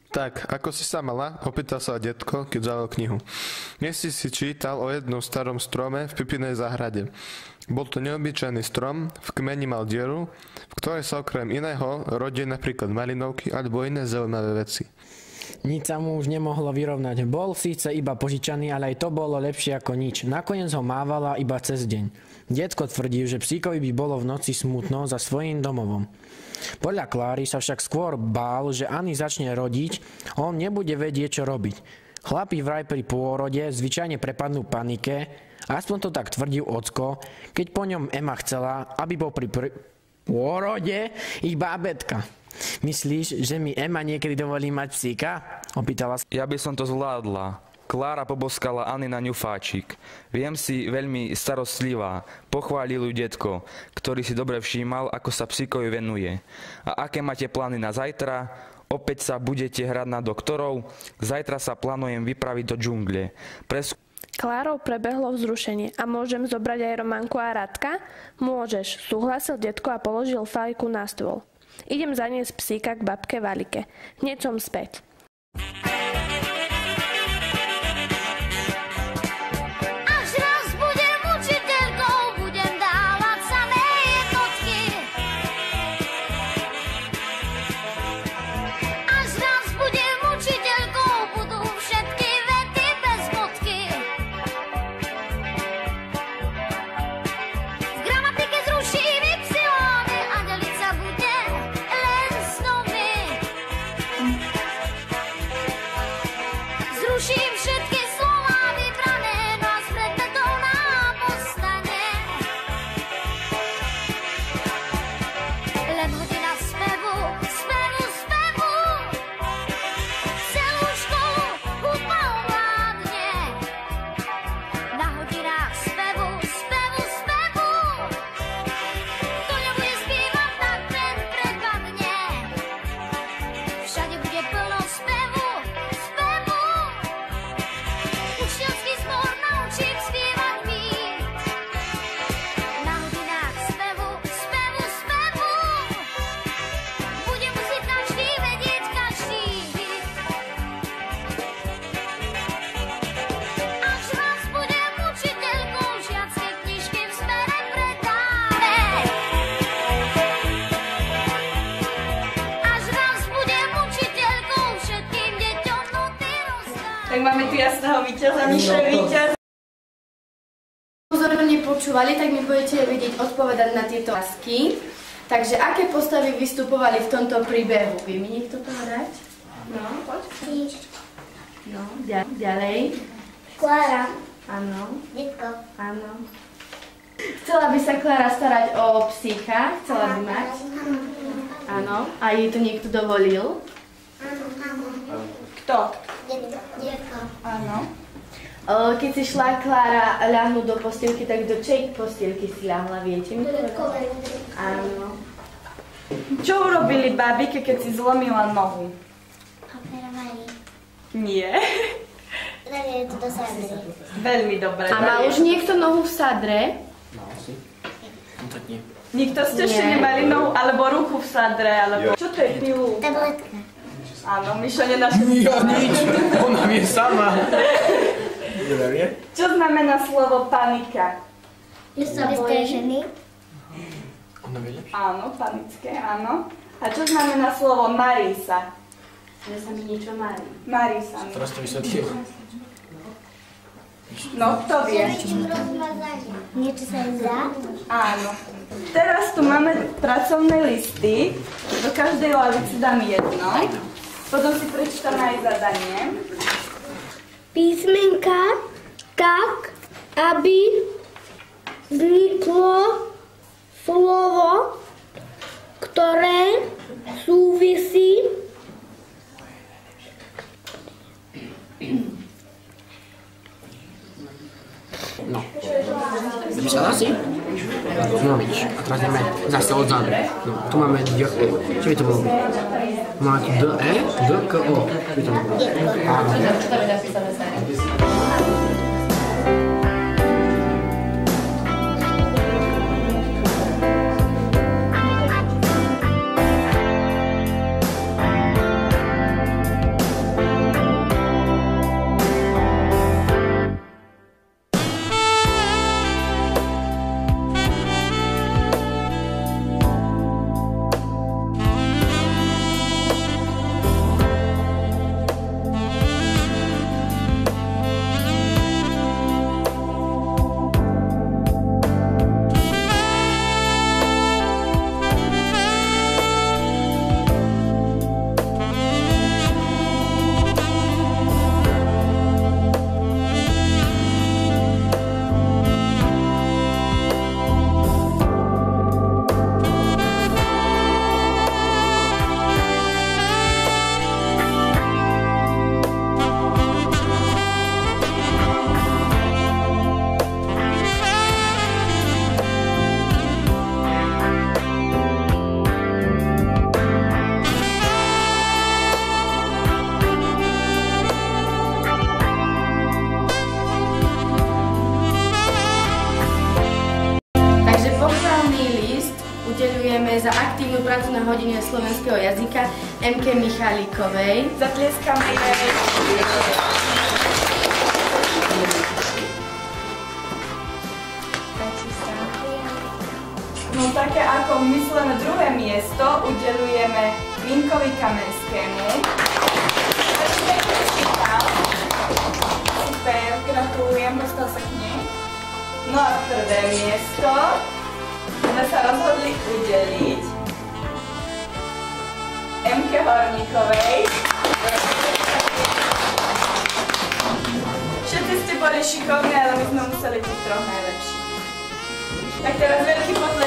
Tak, ako si sa mala? Opýtal sa detko, keď vzal knihu. Dnes si čítal o jednom starom strome v Pipinej záhrade. Bol to neobyčajný strom, v kmeni mal dieru, v ktorej sa okrem iného rodili napríklad malinovky alebo iné zaujímavé veci. Nič sa mu už nemohlo vyrovnať. Bol síce iba požičaný, ale aj to bolo lepšie ako nič. Nakoniec ho mávala iba cez deň. Detko tvrdí, že psíkovi by bolo v noci smutno za svojím domovom. Podľa Kláry sa však skôr bál, že Ani začne rodiť, on nebude vedieť, čo robiť. Chlapi vraj pri pôrode zvyčajne prepadnú panike, aspoň to tak tvrdil ocko, keď po ňom Ema chcela, aby bol pri pôrode ich bábätka. Myslíš, že mi Ema niekedy dovolí mať psíka? Opýtala sa. Ja by som to zvládla. Klára poboskala Ani na ňufáčik. Viem si veľmi starostlivá, pochválil ju detko, ktorý si dobre všímal, ako sa psíkovi venuje. A aké máte plány na zajtra? Opäť sa budete hrať na doktorov? Zajtra sa plánujem vypraviť do džungle. Klárou prebehlo vzrušenie. A môžem zobrať aj Románku a Radka? Môžeš, súhlasil detko a položil fajku na stôl. Idem zaniesť psíka k babke Valike. Hneď som späť. Tak máme tu jasného víťaza, Mišel víťaz. Pozorne počúvali, tak mi budete vedieť odpovedať na tieto otázky. Takže aké postavy vystupovali v tomto príbehu? Vie mi niekto povedať? No, poď. No, ďalej. Klára. Áno. Detko. Áno. Chcela by sa Klára starať o psíka? Chcela by mať? Áno. A jej to niekto dovolil? Áno. Kto? Detko. Áno. Keď si šla Klára ľahnúť do postielky, tak do čej postielky si ľahla, viete mi povedať? Áno. Čo urobili babike, keď si zlomila nohu? Operovali. Nie. Dali to do sadry. Veľmi dobre. A má už niekto nohu v sadre? No, asi. No tak nie. Nikto ste ešte nemali nohu, alebo ruku v sadre, alebo... Čo to je pilu? Tabletka. Áno, Mišo nenašiel. Ja nič, ona vie sama. Čo znamená slovo panika? Že sa bojí. Ona vie? Áno, panické, áno. A čo znamená slovo Marisa? Že sa mi niečo marí. Marisa. Teraz to vysvetlil. No, kto vie? Niečo sa im zdá? Áno. Teraz tu máme pracovné listy. Do každej lavice dám jedno. Potom si prečítame aj zadanie. Písmenka tak, aby vzniklo slovo, ktoré súvisí No. Zapísala si? No vidíš, a teraz ideme zase odzadu. No, tu máme D, E. Čo by to bolo byť? Máme tu D, E, D, K, O. Čo by to bolo byť? udelujeme za aktívnu prácu na hodine slovenského jazyka M.K. Michalíkovej. Zatlieskame jej. No také ako myslené druhé miesto udelujeme Minkovi Kamenskému. Super, gratulujem, dostal sa k nej. No a prvé miesto sme sa rozhodli udeliť M.K. Horníkovej. Všetci ste boli šikovní, ale my sme museli byť trochu najlepší. Tak teraz veľký potlesk.